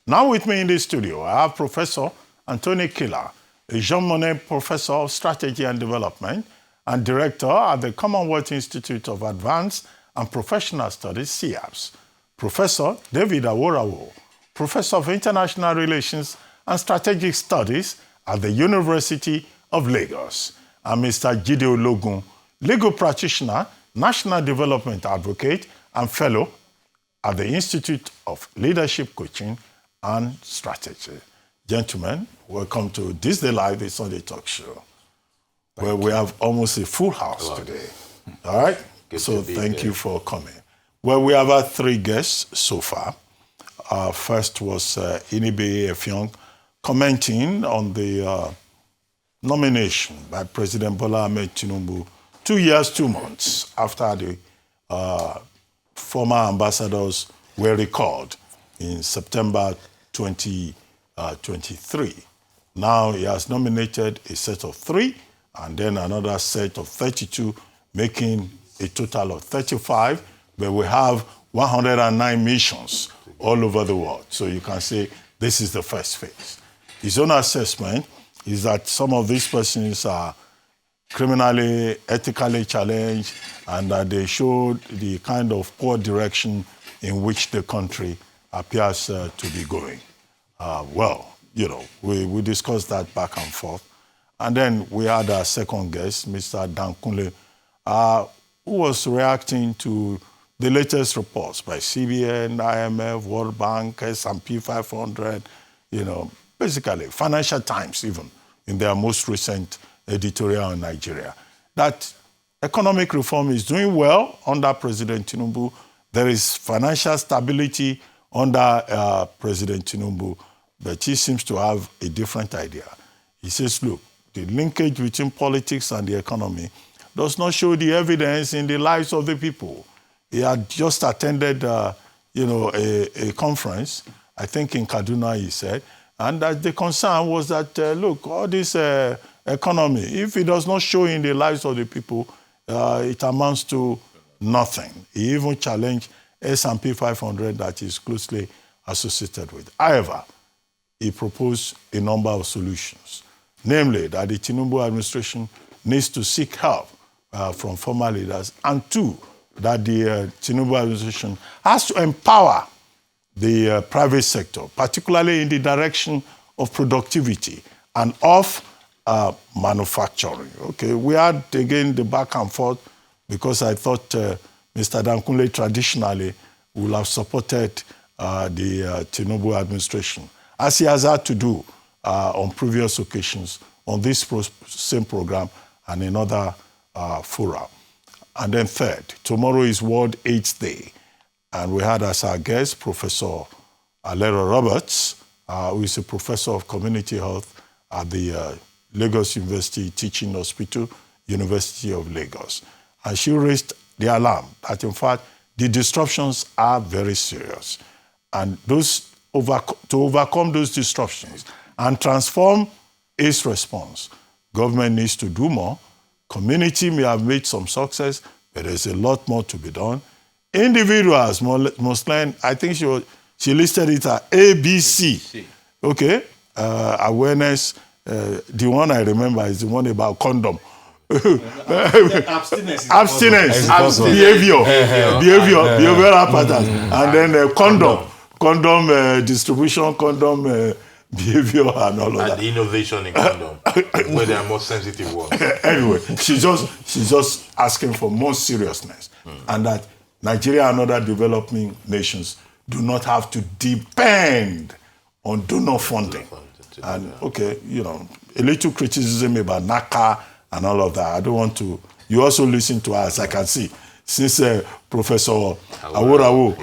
Now with me in the studio, I have Professor Anthony Kila, a Jean Monnet Professor of Strategy and Development and Director at the Commonwealth Institute of Advanced and Professional Studies, CIAPS. Professor David Aworawo, Professor of International Relations and Strategic Studies at the University of Lagos, and Mr. Jide Ologun, legal practitioner, national development advocate, and fellow at the Institute of Leadership Coaching and Strategy. Gentlemen, welcome to This Day Live, the Sunday Talk Show, where we have almost a full house today. All right? So thank you for coming. Well, we have had 3 guests so far. First was Inibe Effiong commenting on the nomination by President Bola Ahmed Tinubu 2 years, 2 months after the former ambassadors were recalled in September 2023. Now he has nominated a set of 3 and then another set of 32, making a total of 35, but we have 109 missions all over the world. So you can say this is the first phase. His own assessment is that some of these persons are criminally, ethically challenged, and that they showed the kind of poor direction in which the country appears to be going. Well, you know, we discussed that back and forth. And then we had our second guest, Mr. Dankunle, who was reacting to the latest reports by CBN, IMF, World Bank, S&P 500, you know, basically Financial Times even, in their most recent editorial in Nigeria, that economic reform is doing well under President Tinubu. There is financial stability under President Tinubu, but he seems to have a different idea. He says, look, the linkage between politics and the economy does not show the evidence in the lives of the people. He had just attended, you know, a conference, I think in Kaduna, he said, and that the concern was that, look, all this economy, if it does not show in the lives of the people, it amounts to nothing. He even challenged S&P 500 that is closely associated with. However, he proposed a number of solutions, namely that the Tinubu administration needs to seek help from former leaders, and 2, that the Tinubu administration has to empower the private sector, particularly in the direction of productivity and of manufacturing. Okay, we had again the back and forth because I thought Mr. Dankunle traditionally would have supported the Tinubu administration, as he has had to do on previous occasions on this same program and in other fora. And then 3rd, tomorrow is World AIDS Day. And we had as our guest Professor Alero Roberts, who is a professor of community health at the Lagos University Teaching Hospital, University of Lagos. And she raised the alarm that, in fact, the disruptions are very serious. And to overcome those disruptions and transform its response, government needs to do more. Community may have made some success, but there's a lot more to be done. Individuals, Muslim, I think she listed it as ABC. Okay, awareness. The one I remember is the one about condom. Abstinence, behavioral patterns, and then condom distribution, condom behavior, and all of that. And innovation in condom, where they are more sensitive ones. Anyway, she's just asking for more seriousness, and that Nigeria and other developing nations do not have to depend on donor funding. And okay, you know, a little criticism about NACA and all of that. I don't want to. You also listen to us, I can see, since Professor Aworawo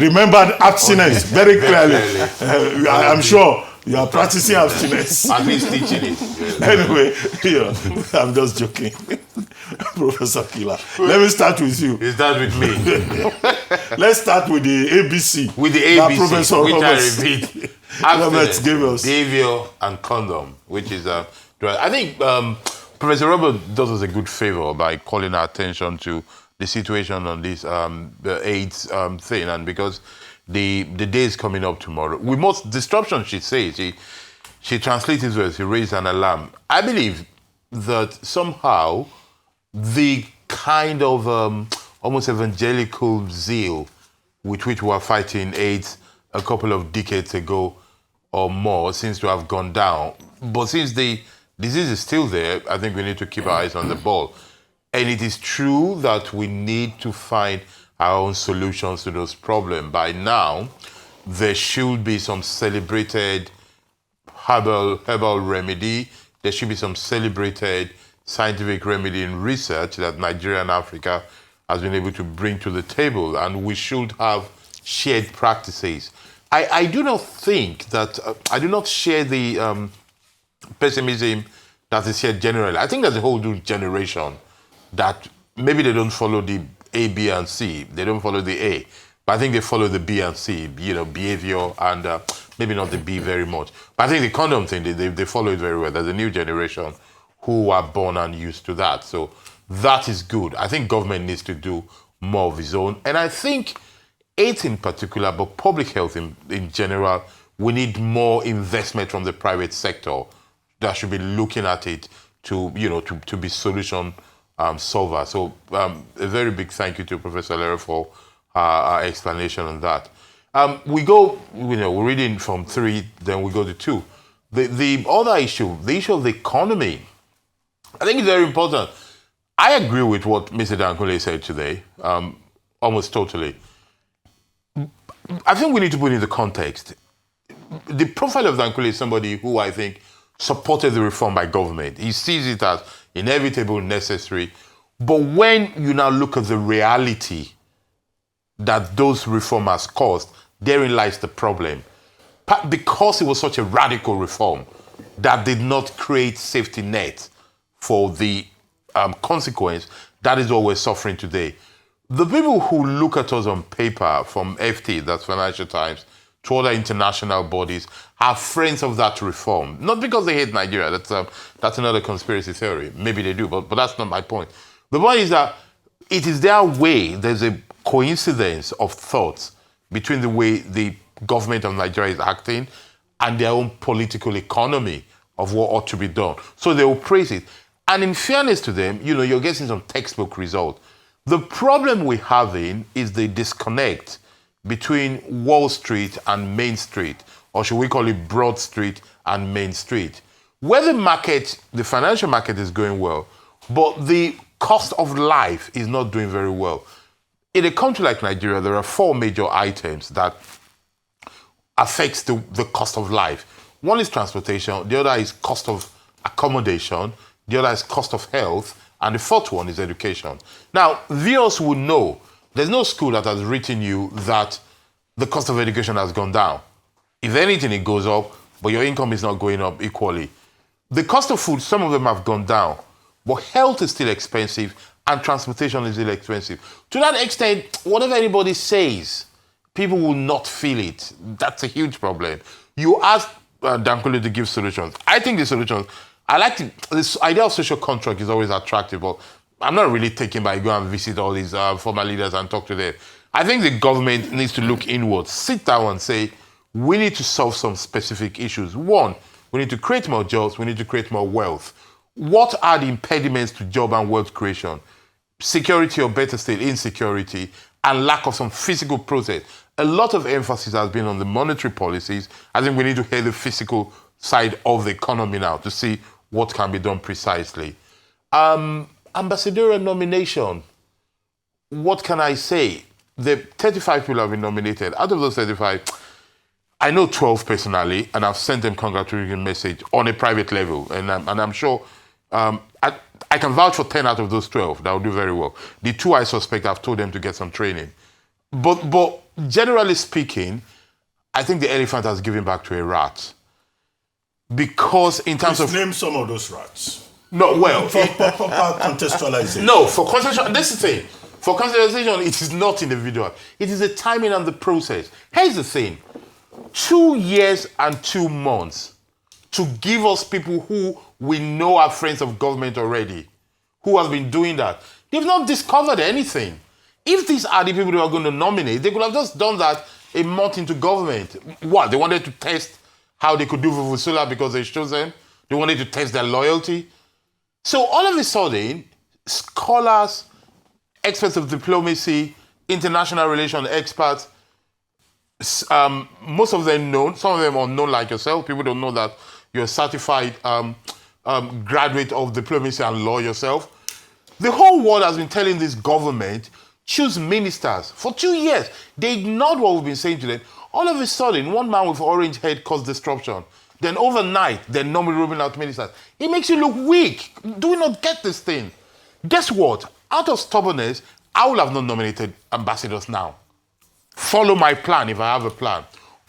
remembered abstinence very clearly. I'm sure you are practicing abstinence. At least teaching it. Anyway, you know, I'm just joking. Professor Kila, let me start with you. You start with me. Let's start with the ABC. With the ABC, Professor which Roberts, I repeat. Roberts gave us. Behavior and condom, which is, I think Professor Robert does us a good favor by calling our attention to the situation on this the AIDS thing, and because the day is coming up tomorrow. With most disruption, she says, she translates it as she raised an alarm. I believe that somehow the kind of almost evangelical zeal with which we were fighting AIDS a couple of decades ago or more seems to have gone down. But since the disease is still there, I think we need to keep our eyes on the ball. And it is true that we need to find our own solutions to those problems. By now, there should be some celebrated herbal remedy. There should be some celebrated scientific remedy in research that Nigeria and Africa has been able to bring to the table, and we should have shared practices. I do not think that, I do not share the pessimism that is shared generally. I think there's a whole new generation that maybe they don't follow the A, B, and C. They don't follow the A, but I think they follow the B and C, behavior, and maybe not the B very much. But I think the condom thing, they follow it very well. There's a new generation who are born and used to that. So that is good. I think government needs to do more of its own. And I think AIDS in particular, but public health in general, we need more investment from the private sector that should be looking at it to be solution solver. So a very big thank you to Professor Lere for our explanation on that. We go, we're reading from 3, then we go to 2. The other issue, the issue of the economy, I think it's very important. I agree with what Mr. Dankole said today, almost totally. I think we need to put it in the context. The profile of Dankole is somebody who I think supported the reform by government. He sees it as inevitable, necessary. But when you now look at the reality that those reformers caused, therein lies the problem. Because it was such a radical reform that did not create safety net for the consequence, that is what we're suffering today. The people who look at us on paper, from FT, that's Financial Times, to other international bodies, are friends of that reform. Not because they hate Nigeria, that's another conspiracy theory. Maybe they do, but that's not my point. The point is that it is their way, there's a coincidence of thoughts between the way the government of Nigeria is acting and their own political economy of what ought to be done. So they will praise it. And in fairness to them, you're getting some textbook result. The problem we're having is the disconnect between Wall Street and Main Street, or should we call it Broad Street and Main Street, where the financial market is going well, but the cost of life is not doing very well. In a country like Nigeria, there are 4 major items that affects the cost of life. One is transportation, the other is cost of accommodation, the other is cost of health, and the 4th one is education. Now, viewers will know there's no school that has written you that the cost of education has gone down. If anything, it goes up, but your income is not going up equally. The cost of food, some of them have gone down, but health is still expensive and transportation is still expensive. To that extent, whatever anybody says, people will not feel it. That's a huge problem. You ask Dankole to give solutions. I think the solutions, this idea of social contract is always attractive, but I'm not really taken by go and visit all these former leaders and talk to them. I think the government needs to look inward, sit down and say, we need to solve some specific issues. One, we need to create more jobs, we need to create more wealth. What are the impediments to job and wealth creation? Security, or better still, insecurity, and lack of some physical process. A lot of emphasis has been on the monetary policies. I think we need to hear the physical side of the economy now to see what can be done precisely. Ambassadorial nomination. What can I say? The 35 people have been nominated. Out of those 35, I know 12 personally, and I've sent them congratulatory message on a private level. And I'm sure I can vouch for 10 out of those 12 that will do very well. The 2 I suspect, I've told them to get some training. But generally speaking, I think the elephant has given back to a rat. Because in terms of... Name some of those rats. No, well... For contextualization. No, for contextualization... This is the thing. For contextualization, it is not individual. It is the timing and the process. Here's the thing. 2 years and 2 months to give us people who we know are friends of government already, who have been doing that. They've not discovered anything. If these are the people who are going to nominate, they could have just done that a month into government. What? They wanted to test how they could do Vuvuzela because they chose them. They wanted to test their loyalty. So all of a sudden, scholars, experts of diplomacy, international relations experts, most of them known, some of them unknown like yourself. People don't know that you're a certified graduate of diplomacy and law yourself. The whole world has been telling this government, choose ministers. For 2 years, they ignored what we've been saying to them. All of a sudden, one man with orange head caused disruption. Then overnight, they're nominating out ministers. It makes you look weak. Do we not get this thing? Guess what? Out of stubbornness, I will have not nominated ambassadors now. Follow my plan if I have a plan.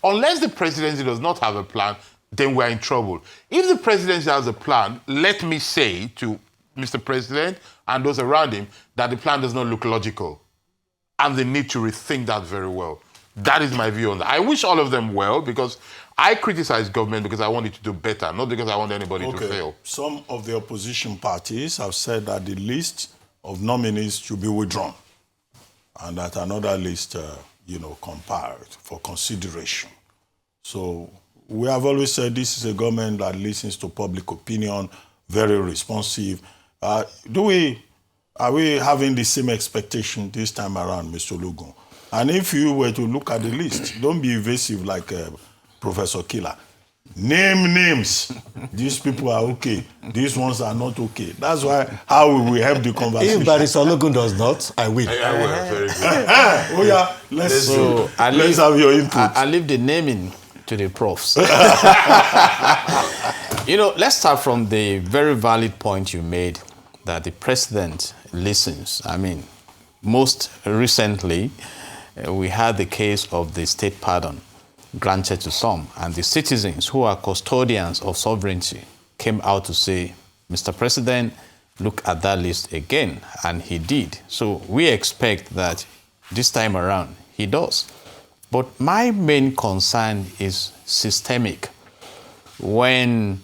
Unless the presidency does not have a plan, then we're in trouble. If the presidency has a plan, let me say to Mr. President and those around him that the plan does not look logical. And they need to rethink that very well. That is my view on that. I wish all of them well because I criticize government because I want it to do better, not because I want anybody to fail. Some of the opposition parties have said that the list of nominees should be withdrawn and that another list, compiled for consideration. So we have always said this is a government that listens to public opinion, very responsive. Are we having the same expectation this time around, Mr. Ologun? And if you were to look at the list, don't be evasive like Professor Kila. Name names. These people are okay. These ones are not okay. That's how we will help the conversation. If Barrister Ologun does not, I will. I will. Very good. Let's have your input. I leave the naming to the profs. Let's start from the very valid point you made that the president listens. I mean, most recently, we had the case of the state pardon granted to some, and the citizens who are custodians of sovereignty came out to say, Mr. President, look at that list again, and he did. So we expect that this time around he does. But my main concern is systemic. When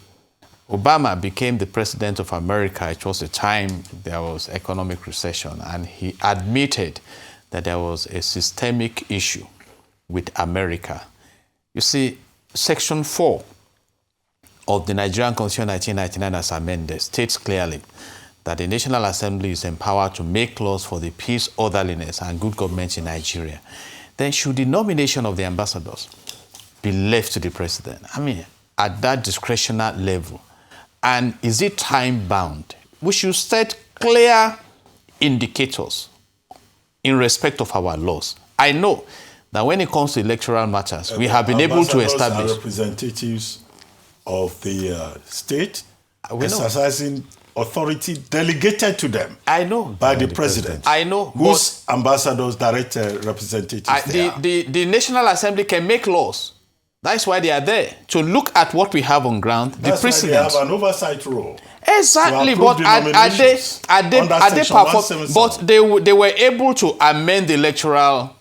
Obama became the president of America, it was a time there was economic recession, and he admitted that there was a systemic issue with America. You see, Section 4 of the Nigerian Constitution 1999 as amended states clearly that the National Assembly is empowered to make laws for the peace, orderliness, and good government in Nigeria. Then should the nomination of the ambassadors be left to the president? I mean, at that discretionary level. And is it time-bound? We should set clear indicators in respect of our laws. I know that when it comes to electoral matters, we have been able to establish... Are representatives of the state exercising authority delegated to them. I know. By the president. I know. Whose ambassadors, direct representatives the National Assembly can make laws. That's why they are there, to look at what we have on ground, the precedent. That's why they have an oversight role. Exactly, but they were able to amend the Electoral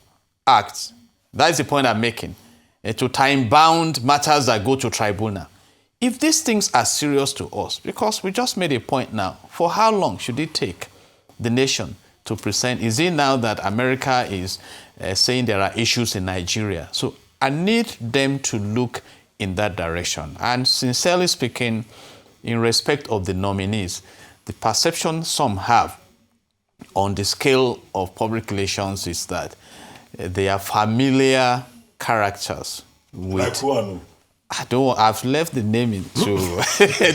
Act. That's the point I'm making. To time-bound matters that go to tribunal. If these things are serious to us, because we just made a point now, for how long should it take the nation to present? Is it now that America is saying there are issues in Nigeria? So I need them to look in that direction. And sincerely speaking, in respect of the nominees, the perception some have on the scale of public relations is that they are familiar characters with... Like I've left the naming to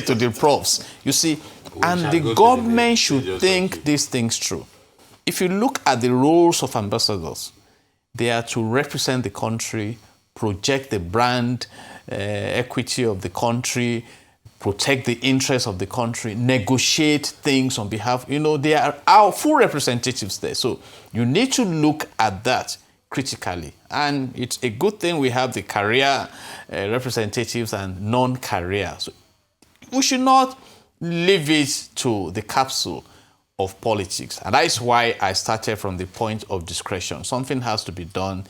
to the profs. You see, and the government should think these things through. If you look at the roles of ambassadors, they are to represent the country, project the brand equity of the country, protect the interests of the country, negotiate things on behalf. They are our full representatives there. So you need to look at that critically. And it's a good thing we have the career representatives and non-career. So we should not leave it to the capsule of politics. And that's why I started from the point of discretion. Something has to be done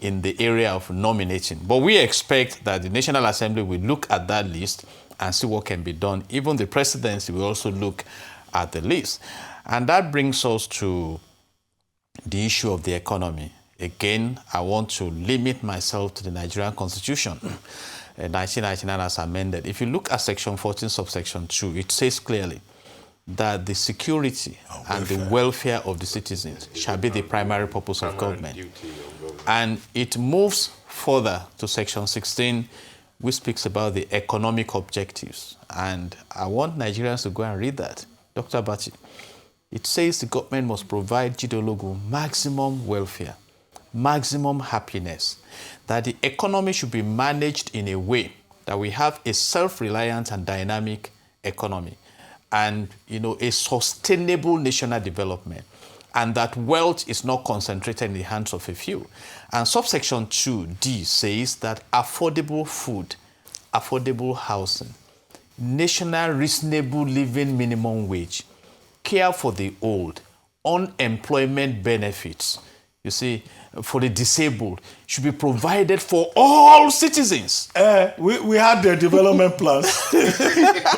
in the area of nominating. But we expect that the National Assembly will look at that list and see what can be done. Even the presidency will also look at the list. And that brings us to the issue of the economy. again, I want to limit myself to the Nigerian Constitution, 1999 as amended. If you look at Section 14, subsection 2, it says clearly that the security and the welfare of the citizens shall be the primary purpose of government. And it moves further to Section 16, which speaks about the economic objectives. And I want Nigerians to go and read that. Dr. Bachi, it says the government must provide Jide Ologun maximum welfare, maximum happiness, that the economy should be managed in a way that we have a self-reliant and dynamic economy and, a sustainable national development, and that wealth is not concentrated in the hands of a few. And subsection 2D says that affordable food, affordable housing, national reasonable living minimum wage, care for the old, unemployment benefits, you see, for the disabled, should be provided for all citizens. We had the development plans,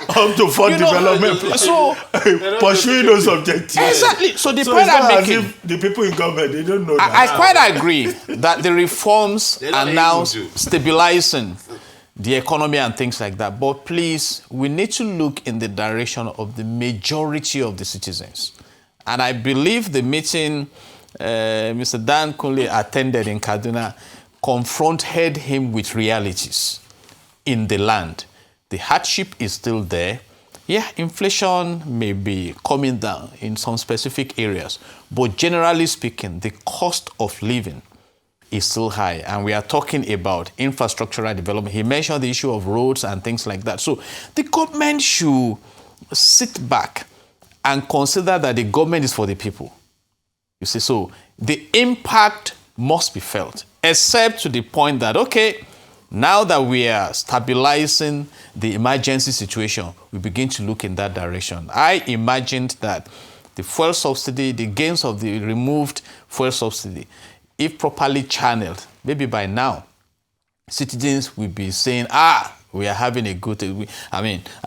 up to 4 development plans, so pursuing those objectives. Exactly. So the So point it's not I'm as making, if the people in government, they don't know that. I quite agree that the reforms are now stabilizing the economy and things like that. But please, we need to look in the direction of the majority of the citizens. And I believe the meeting Mr. Dan Kunle attended in Kaduna confronted him with realities in the land. The hardship is still there. Yeah, inflation may be coming down in some specific areas, but generally speaking, the cost of living is still high. And we are talking about infrastructural development. He mentioned the issue of roads and things like that. So the government should sit back and consider that the government is for the people. You see, so the impact must be felt, except to the point that, okay, now that we are stabilizing the emergency situation, we begin to look in that direction. I imagined that the fuel subsidy, the gains of the removed fuel subsidy, if properly channeled, maybe by now, citizens will be saying, we are having a good, and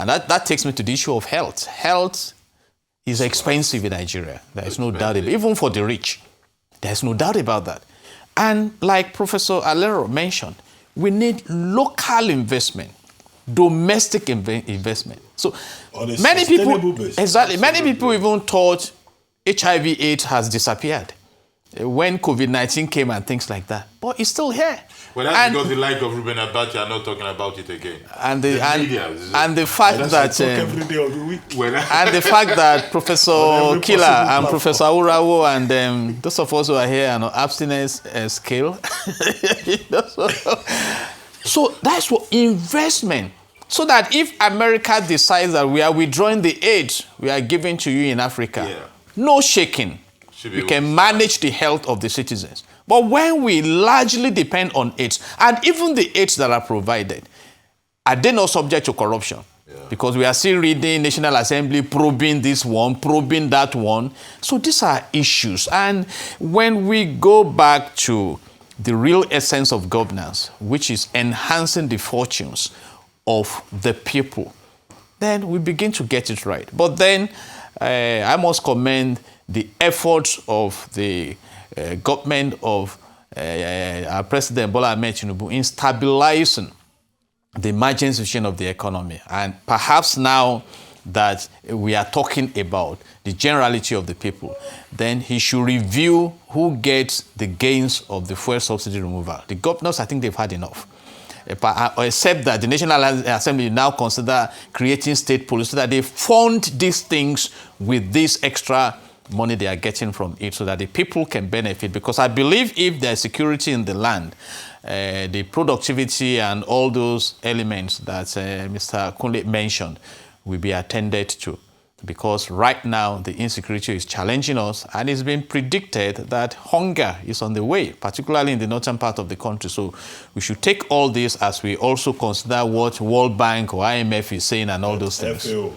that takes me to the issue of health. Health is expensive in Nigeria. There is no doubt about it. Even for the rich, there's no doubt about that. And like Professor Aworawo mentioned, we need local investment, domestic investment. So many people, many people even thought HIV/AIDS has disappeared when COVID-19 came and things like that. But it's still here. Well, that's because the like of Ruben Abacha are not talking about it again. And the fact that every day of the week. And the fact that Professor Kila and Professor Aworawo and those of us who are here on abstinence scale. So that's what investment. So that if America decides that we are withdrawing the aid we are giving to you in Africa, no shaking. We can manage the health of the citizens. But when we largely depend on aids, and even the aids that are provided, are they not subject to corruption? Because we are still reading National Assembly probing this one, probing that one. So these are issues. And when we go back to the real essence of governance, which is enhancing the fortunes of the people, then we begin to get it right. But then I must commend the efforts of the government of our President Bola Ahmed Tinubu in stabilizing the emergency situation of the economy. And perhaps now that we are talking about the generality of the people, then he should review who gets the gains of the fuel subsidy removal. The governors, I think they've had enough. Except that the National Assembly now consider creating state police so that they fund these things with this extra money they are getting from it so that the people can benefit. Because I believe if there's security in the land, the productivity and all those elements that Mr. Kunle mentioned will be attended to. Because right now, the insecurity is challenging us, and it's been predicted that hunger is on the way, particularly in the northern part of the country. So we should take all this as we also consider what World Bank or IMF is saying and all those things. FAO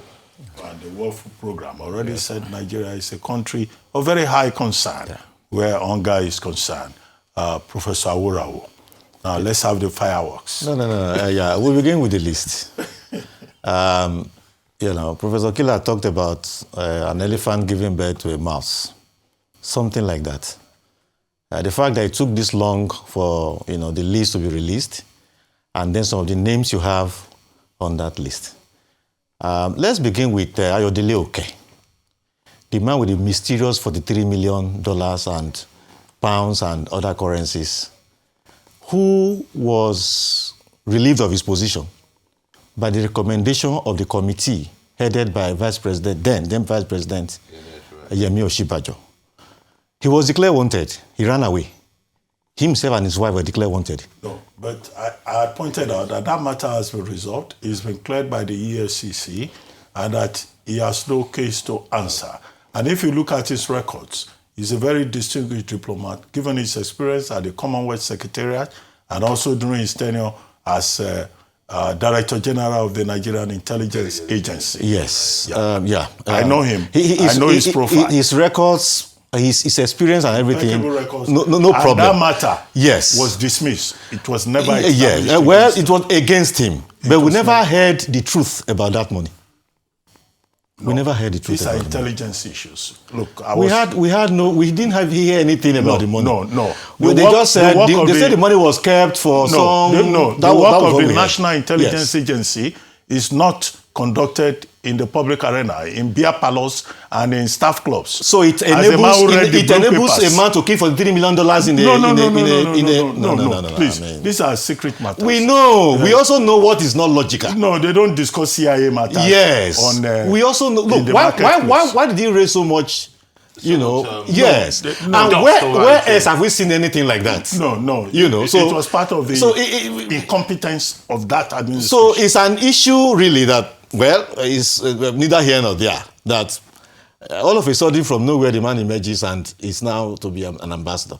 and the World Food Program already said Nigeria is a country of very high concern where hunger is concerned. Professor Aworawo, now let's have the fireworks. No. We'll begin with the list. Professor Kila talked about an elephant giving birth to a mouse, something like that. The fact that it took this long for the list to be released, and then some of the names you have on that list. Let's begin with Ayodele Oke, the man with the mysterious $43 million and pounds and other currencies, who was relieved of his position by the recommendation of the committee headed by Vice President, then Vice President Yemi Osinbajo. He was declared wanted. He ran away. Himself and his wife were declared wanted. No, but I pointed out that matter has been resolved. It's been cleared by the EFCC, and that he has no case to answer. And if you look at his records, he's a very distinguished diplomat, given his experience at the Commonwealth Secretariat and also during his tenure as Director General of the Nigerian Intelligence Agency. Yes. Yeah. I know him. I know his profile. His records, his experience and everything. No problem. That matter yes. was dismissed. It was never established. Well, it was against him. But we never heard the truth about that money. We never heard the truth. These are intelligence issues. Look, we didn't hear anything about the money. No. They just said they said the money was kept for some. The work of the National Intelligence Agency is not conducted in the public arena, in beer parlors and in staff clubs. So it enables a man to keep for $3 million in No, please. These are secret matters. We know. We also know what is not logical. No, they don't discuss CIA matters. Yes. We also know. Look, why did he raise so much? Yes. Where else have we seen anything like that? No. So it was part of the incompetence of that administration. So it's an issue really that, it's neither here nor there. That all of a sudden from nowhere the man emerges and is now to be an ambassador.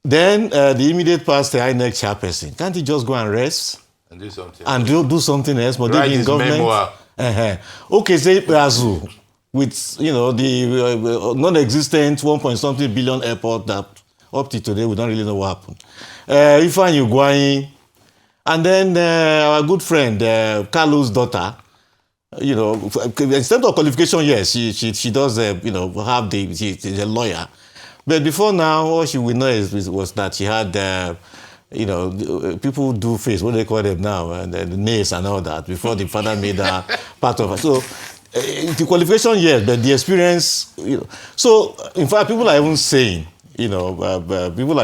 Then the immediate past the INEC chairperson, can't he just go and rest? And do something. And do something else, but Write in his government. memoir. Okay, say Azu. With the non-existent 1-point-something billion airport that up to today we don't really know what happened. Ifeanyi Ugwuanyi, and then our good friend Kalu's daughter. In terms of qualification, yes, she does have she's a lawyer, but before now all she would know was that she had people do face, what do they call them now, and the nails and all that before the father made her part of her. So. The qualification, yes, but the experience, So, in fact, people are even saying, people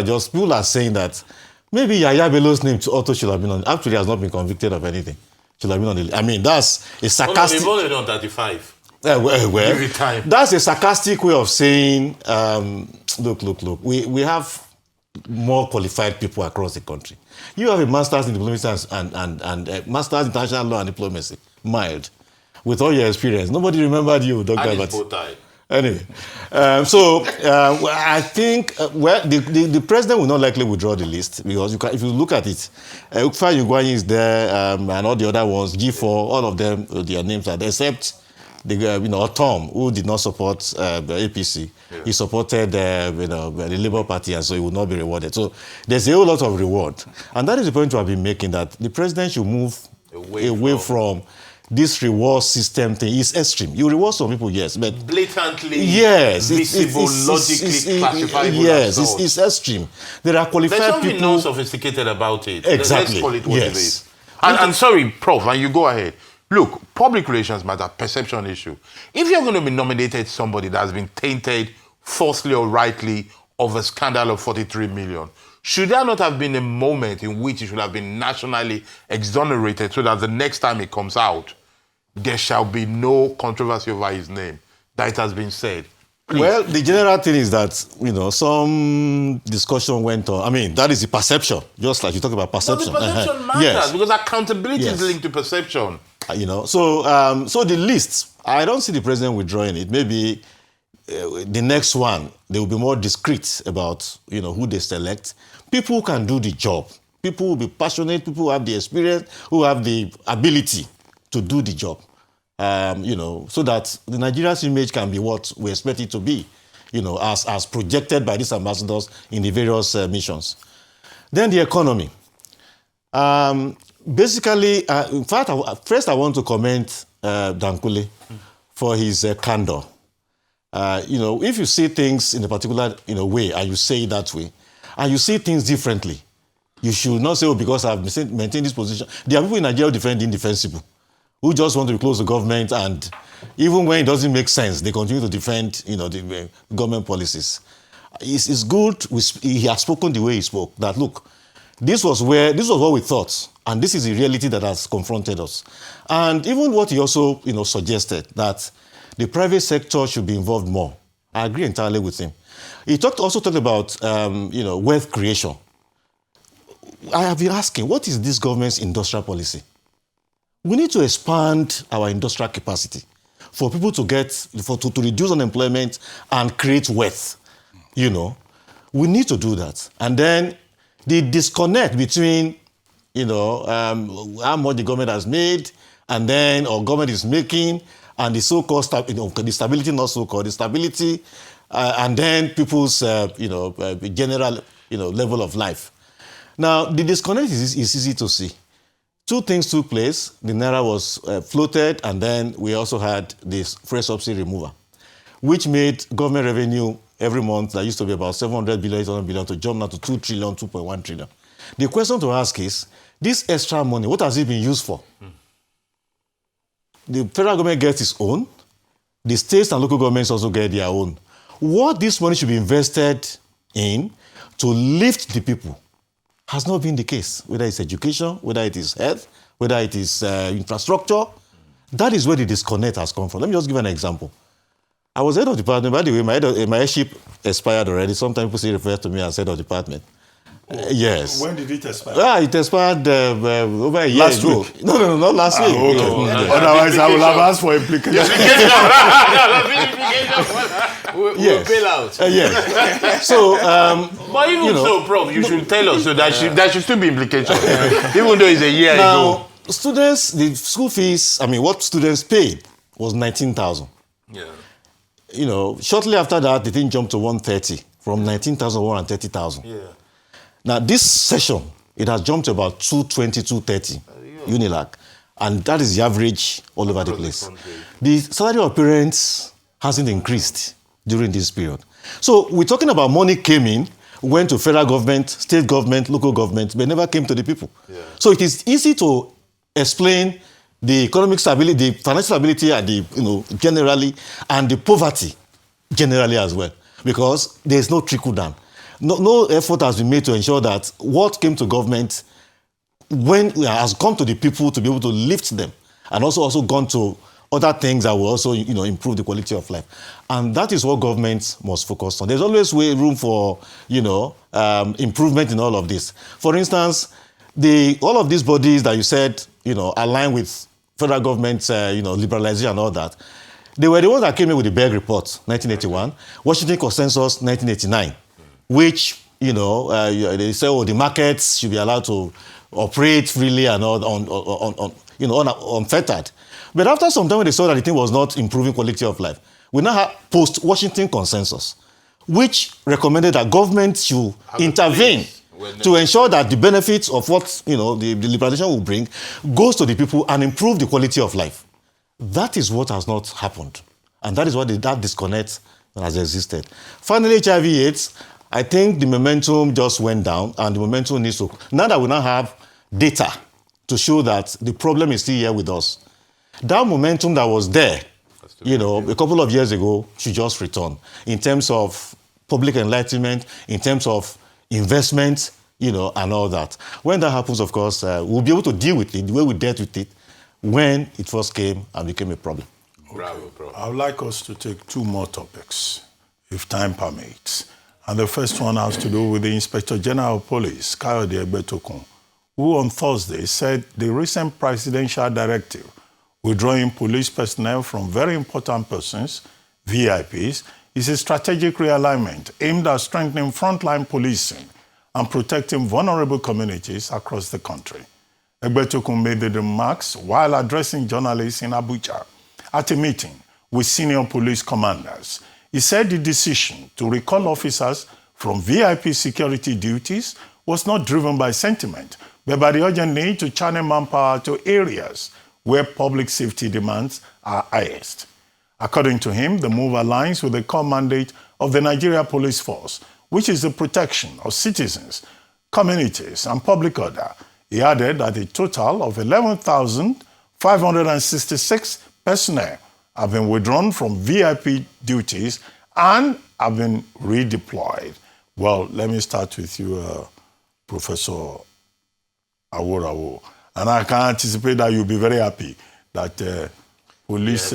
are saying that maybe Yahya Bello's name also should have been on. Actually, has not been convicted of anything. Should have been on the. I mean, that's a sarcastic. They've only done 35. Well, time. That's a sarcastic way of saying, look. We have more qualified people across the country. You have a master's in diplomacy and a master's in international law and diplomacy, mild. With all your experience, nobody remembered you, Dr. Abbott. Anyway, I think the president will not likely withdraw the list because if you look at it, Ifeanyi Ugwuanyi is there and all the other ones, G4, all of them, their names are there, except Tom, who did not support the APC. Yeah. He supported the Labour Party, and so he would not be rewarded. So there's a whole lot of reward, and that is the point we have been making, that the president should move away from this reward system thing. Is extreme. You reward some people, yes, but blatantly, yes, visible, logically classifiable. Yes, it's extreme. There are qualified There's something people. non-sophisticated about it. Exactly. Let's call it what yes. it is. And sorry, Prof, and you go ahead. Look, public relations matter, perception issue. If you're going to be nominated somebody that has been tainted falsely or rightly of a scandal of 43 million, should there not have been a moment in which he should have been nationally exonerated so that the next time it comes out, there shall be no controversy over his name, that it has been said? Please. Well, the general thing is that, some discussion went on. I mean, that is the perception, just like you talk about perception. But the perception matters, yes. Because accountability is linked to perception. So the list, I don't see the president withdrawing it. Maybe the next one, they will be more discreet about, who they select. People who can do the job. People will be passionate, people who have the experience, who have the ability to do the job, so that the Nigeria's image can be what we expect it to be, as projected by these ambassadors in the various missions. Then the economy. Basically, in fact, first I want to commend Dankule for his candor. If you see things in a particular way and you say it that way, and you see things differently, you should not say, because I've maintained this position. There are people in Nigeria who defend the indefensible, who just want to close the government, and even when it doesn't make sense, they continue to defend the government policies. It's good. He has spoken the way he spoke, that look, this was what we thought, and this is the reality that has confronted us. And even what he also suggested, that the private sector should be involved more. I agree entirely with him. He also talked about wealth creation. I have been asking, what is this government's industrial policy? We need to expand our industrial capacity for people to reduce unemployment and create wealth. We need to do that. And then the disconnect between, how much the government has made and then our government is making, and the so-called the stability, not so-called, the stability, and then people's, general, level of life. Now, the disconnect is easy to see. Two things took place. The Naira was floated, and then we also had this fresh subsidy removal, which made government revenue every month that used to be about 700 billion, 800 billion to jump now to 2 trillion, 2.1 trillion. The question to ask is, this extra money, what has it been used for? The federal government gets its own. The states and local governments also get their own. What this money should be invested in to lift the people has not been the case, whether it's education, whether it is health, whether it is infrastructure. That is where the disconnect has come from. Let me just give an example. I was head of department. By the way, my headship expired already. Sometimes people still refer to me as head of department. Yes. When did it expire? It expired over a year last ago. week? No, not last week. Okay. Otherwise, I will have asked for implication. We'll bail out. Yes. So, but even so, Prof, you should tell us, so there should still be implications, even though it's a year ago. Students, the school fees, what students paid was 19,000. Yeah. Shortly after that, the thing jumped to 130, from 19,000 to 130,000. Yeah. Now, this session, it has jumped to about 220, 230, UNILAG. And that is the average all over the place. The salary of parents hasn't increased during this period. So we're talking about money came in, went to federal government, state government, local government, but never came to the people. Yeah. So it is easy to explain the economic stability, the financial stability, and generally, and the poverty generally as well, because there is no trickle down. No effort has been made to ensure that what came to government has come to the people to be able to lift them, and also gone to other things that will also improve the quality of life. And that is what governments must focus on. There's always room for improvement in all of this. For instance, all of these bodies that you said align with federal government's liberalization and all that, they were the ones that came in with the Berg Report, 1981, Washington Consensus, 1989, which they say, the markets should be allowed to operate freely and unfettered. But after some time, when they saw that the thing was not improving quality of life, we now have post-Washington Consensus, which recommended that government should intervene to ensure that the benefits of what the liberalization will bring goes to the people and improve the quality of life. That is what has not happened, and that is what that disconnect has existed. Finally, HIV/AIDS. I think the momentum just went down, and the momentum needs to... Now that we now have data to show that the problem is still here with us, that momentum that was there, a couple of years ago, should just return in terms of public enlightenment, in terms of investment, and all that. When that happens, of course, we'll be able to deal with it the way we dealt with it when it first came and became a problem. Bravo, bro. I would like us to take two more topics, if time permits. And the first one has to do with the Inspector General of Police, Kayode Egbetokun, who on Thursday said the recent presidential directive withdrawing police personnel from very important persons, VIPs, is a strategic realignment aimed at strengthening frontline policing and protecting vulnerable communities across the country. Egbetokun made the remarks while addressing journalists in Abuja at a meeting with senior police commanders. He said the decision to recall officers from VIP security duties was not driven by sentiment, but by the urgent need to channel manpower to areas where public safety demands are highest. According to him, the move aligns with the core mandate of the Nigeria Police Force, which is the protection of citizens, communities, and public order. He added that a total of 11,566 personnel have been withdrawn from VIP duties and have been redeployed. Well, let me start with you, Professor Aworawo. And I can anticipate that you'll be very happy that police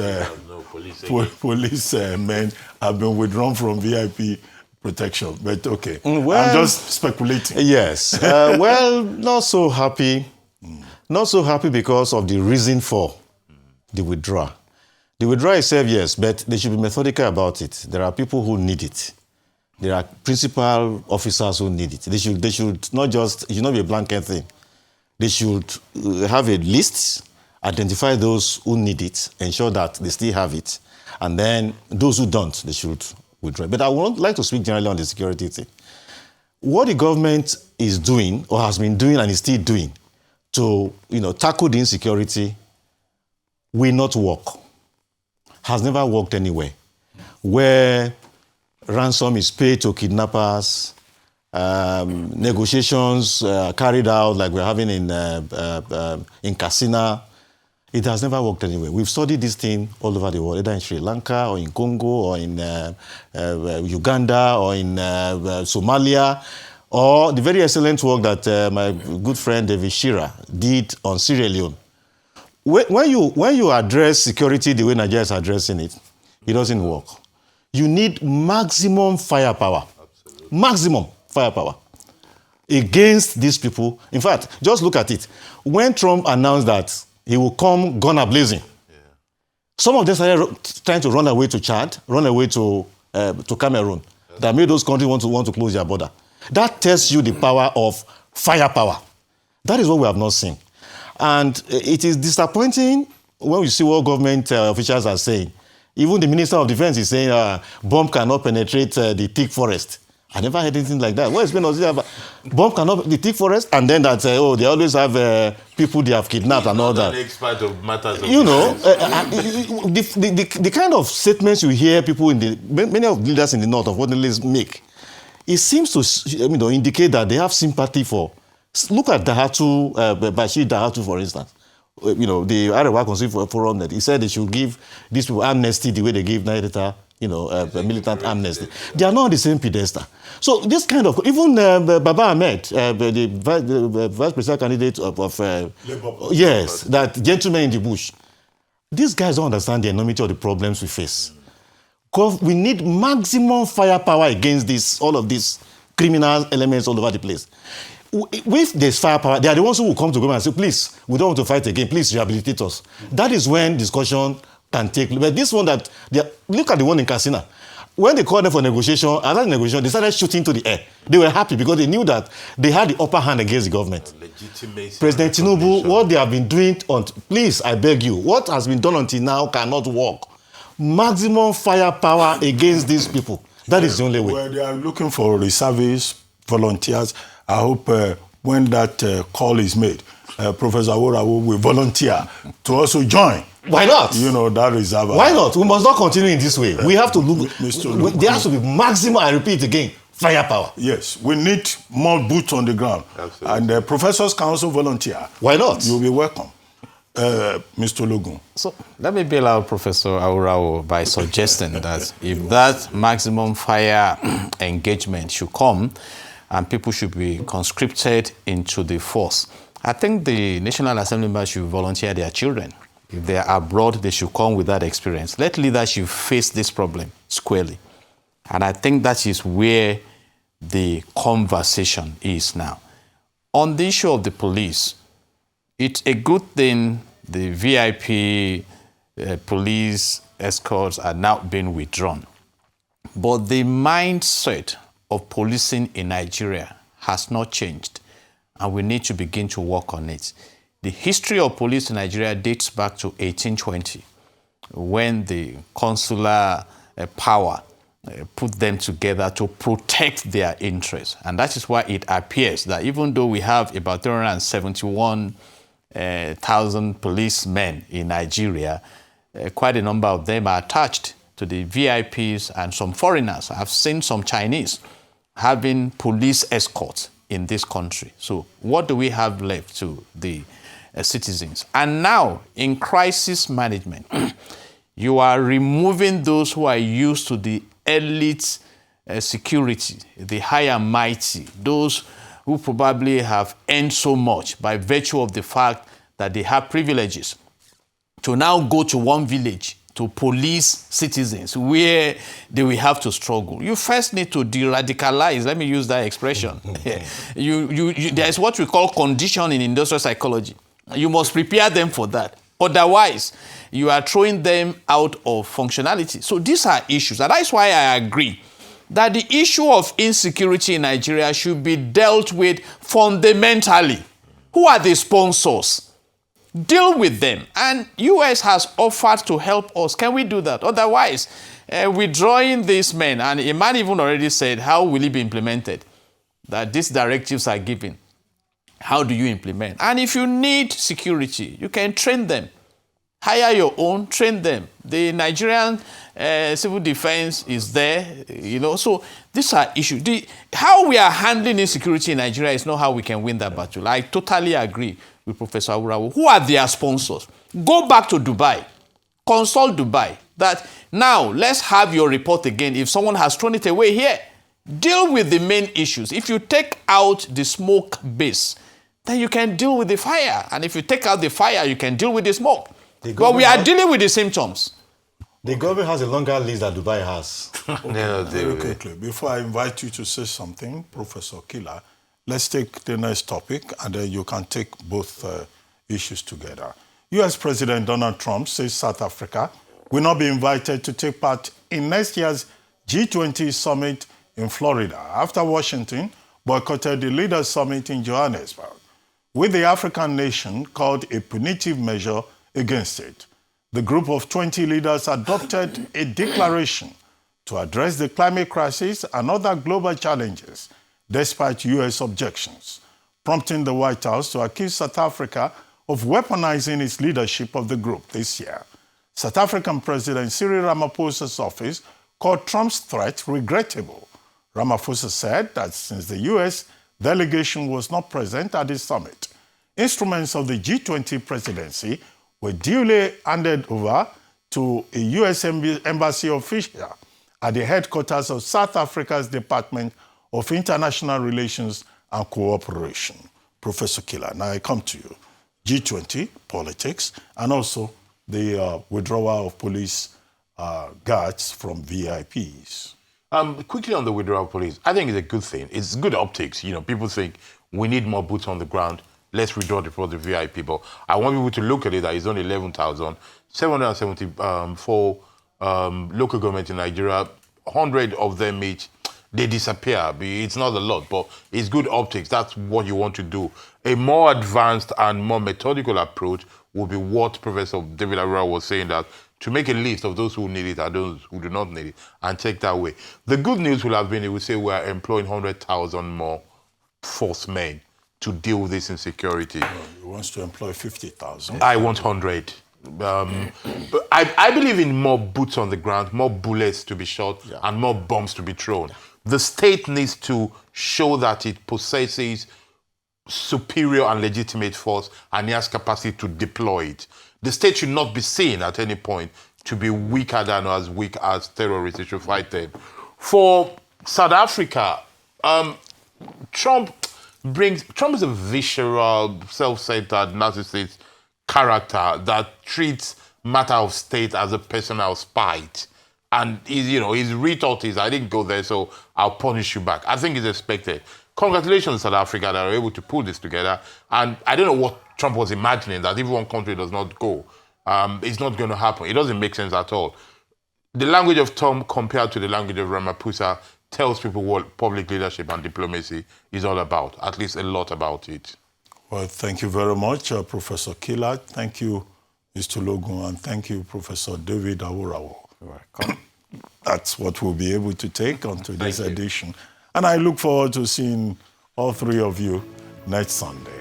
men have been withdrawn from VIP protection. But okay, well, I'm just speculating. Yes. Well, not so happy. Not so happy because of the reason for the withdrawal. The withdrawal itself, yes, but they should be methodical about it. There are people who need it. There are principal officers who need it. They should not just, it should not be a blanket thing. They should have a list, identify those who need it, ensure that they still have it, and then those who don't, they should withdraw. But I would like to speak generally on the security thing. What the government is doing, or has been doing and is still doing, to tackle the insecurity will not work. Has never worked anywhere. Where ransom is paid to kidnappers, negotiations carried out like we're having in Katsina, it has never worked anywhere. We've studied this thing all over the world, either in Sri Lanka or in Congo or in Uganda or in Somalia, or the very excellent work that my good friend David Shira did on Sierra Leone. When you address security the way Nigeria is addressing it, it doesn't work. You need maximum firepower. Absolutely. Maximum firepower against these people. In fact, just look at it. When Trump announced that he will come gun blazing, some of them started trying to run away to Chad, run away to Cameroon. That made those countries want to close their border. That tells you the power of firepower. That is what we have not seen. And it is disappointing when we see what government officials are saying. Even the Minister of Defense is saying bomb cannot penetrate the thick forest. I never heard anything like that. What is bomb cannot the thick forest, and then that they always have people they have kidnapped and all that. An expert of matters of the kind of statements you hear people many of the leaders in the north of what they make, it seems to indicate that they have sympathy for. Look at Bashir Dahatu, for instance. The Aworawo Constitutional Forum, he said they should give these people amnesty the way they give Nigeria, militant amnesty. They are not on the same pedestal. So this kind of, even Baba Ahmed, the vice president candidate of yes, that gentleman in the bush, these guys don't understand the enormity of the problems we face. Because we need maximum firepower against all of these criminal elements all over the place. If there's firepower, they are the ones who will come to government and say, please, we don't want to fight again, please rehabilitate us. That is when discussion can take place. But this one look at the one in Katsina. When they called them for negotiation, another negotiation, they started shooting to the air. They were happy because they knew that they had the upper hand against the government. President Tinubu, what they have been doing, please, I beg you, what has been done until now cannot work. Maximum firepower against these people. That is the only way. Well, they are looking for reservists, volunteers. I hope when that call is made, Professor Aworawo will volunteer to also join. Why not? That reserve. Why not? We must not continue in this way. We have to look. There has to be maximum, I repeat again, firepower. Yes, we need more boots on the ground. Absolutely. And professors can also volunteer. Why not? You'll be welcome. Mr. Ologun. So let me bail out Professor Aworawo by suggesting that if that maximum fire engagement should come, and people should be conscripted into the force, I think the National Assembly members should volunteer their children. If they are abroad, they should come with that experience. Let leadership face this problem squarely. And I think that is where the conversation is now. On the issue of the police, it's a good thing the VIP police escorts are now being withdrawn. But the mindset of policing in Nigeria has not changed, and we need to begin to work on it. The history of police in Nigeria dates back to 1820, when the consular power put them together to protect their interests. And that is why it appears that even though we have about 371,000 policemen in Nigeria, quite a number of them are attached to the VIPs and some foreigners. I've seen some Chinese having police escorts in this country. So what do we have left to the citizens? And now, in crisis management, you are removing those who are used to the elite security, the high and mighty, those who probably have earned so much by virtue of the fact that they have privileges, to now go to one village to police citizens where they will have to struggle. You first need to de-radicalize, let me use that expression. There's what we call condition in industrial psychology. You must prepare them for that. Otherwise, you are throwing them out of functionality. So these are issues. And that's why I agree that the issue of insecurity in Nigeria should be dealt with fundamentally. Who are the sponsors? Deal with them. And US has offered to help us. Can we do that? Otherwise, withdrawing these men, and a man even already said, how will it be implemented? That these directives are given. How do you implement? And if you need security, you can train them. Hire your own, train them. The Nigerian civil defense is there, So these are issues. How we are handling insecurity in Nigeria is not how we can win that battle. I totally agree with Professor Aworawo. Who are their sponsors? Go back to Dubai. Consult Dubai. That now, let's have your report again. If someone has thrown it away here, deal with the main issues. If you take out the smoke base, then you can deal with the fire. And if you take out the fire, you can deal with the smoke. But we are dealing with the symptoms. The government has a longer list than Dubai has. Very quickly, before I invite you to say something, Professor Kila, let's take the next topic, and then you can take both issues together. U.S. President Donald Trump says South Africa will not be invited to take part in next year's G20 summit in Florida after Washington boycotted the Leaders' Summit in Johannesburg, with the African nation called a punitive measure against it. The group of 20 leaders adopted a declaration to address the climate crisis and other global challenges, despite U.S. objections, prompting the White House to accuse South Africa of weaponizing its leadership of the group this year. South African President Cyril Ramaphosa's office called Trump's threat regrettable. Ramaphosa said that since the U.S. delegation was not present at the summit, instruments of the G20 presidency were duly handed over to a U.S. embassy official at the headquarters of South Africa's Department of International Relations and Cooperation. Professor Kila, now I come to you. G20, politics, and also the withdrawal of police guards from VIPs. Quickly on the withdrawal of police, I think it's a good thing. It's good optics. People think we need more boots on the ground. Let's withdraw the VIP. But I want people to look at it that it's only 11,774 local government in Nigeria. 100 of them each, they disappear. It's not a lot, but it's good optics. That's what you want to do. A more advanced and more methodical approach will be what Professor David Aworawo was saying, that to make a list of those who need it and those who do not need it and take that away. The good news will have been, it will say we are employing 100,000 more force men to deal with this insecurity. He wants to employ 50,000. I want 100. But I believe in more boots on the ground, more bullets to be shot, and more bombs to be thrown. The state needs to show that it possesses superior and legitimate force and it has capacity to deploy it. The state should not be seen at any point to be weaker than or as weak as terrorists. It should fight them. For South Africa, Trump is a visceral, self-centered, narcissist character that treats matter of state as a personal spite. And his retort is, I didn't go there, so I'll punish you back. I think it's expected. Congratulations, South Africa, that are able to pull this together. And I don't know what Trump was imagining, that if one country does not go, it's not going to happen. It doesn't make sense at all. The language of Tom compared to the language of Ramaphosa tells people what public leadership and diplomacy is all about, at least a lot about it. Well, thank you very much, Professor Kila. Thank you, Mr. Ologun, and thank you, Professor David Aworawo. You're welcome. That's what we'll be able to take on today's edition. And I look forward to seeing all three of you next Sunday.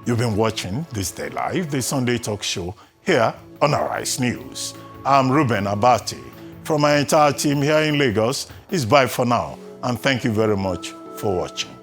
You've been watching This Day Live, the Sunday talk show here on Arise News. I'm Ruben Abati. From my entire team here in Lagos, it's bye for now, and thank you very much for watching.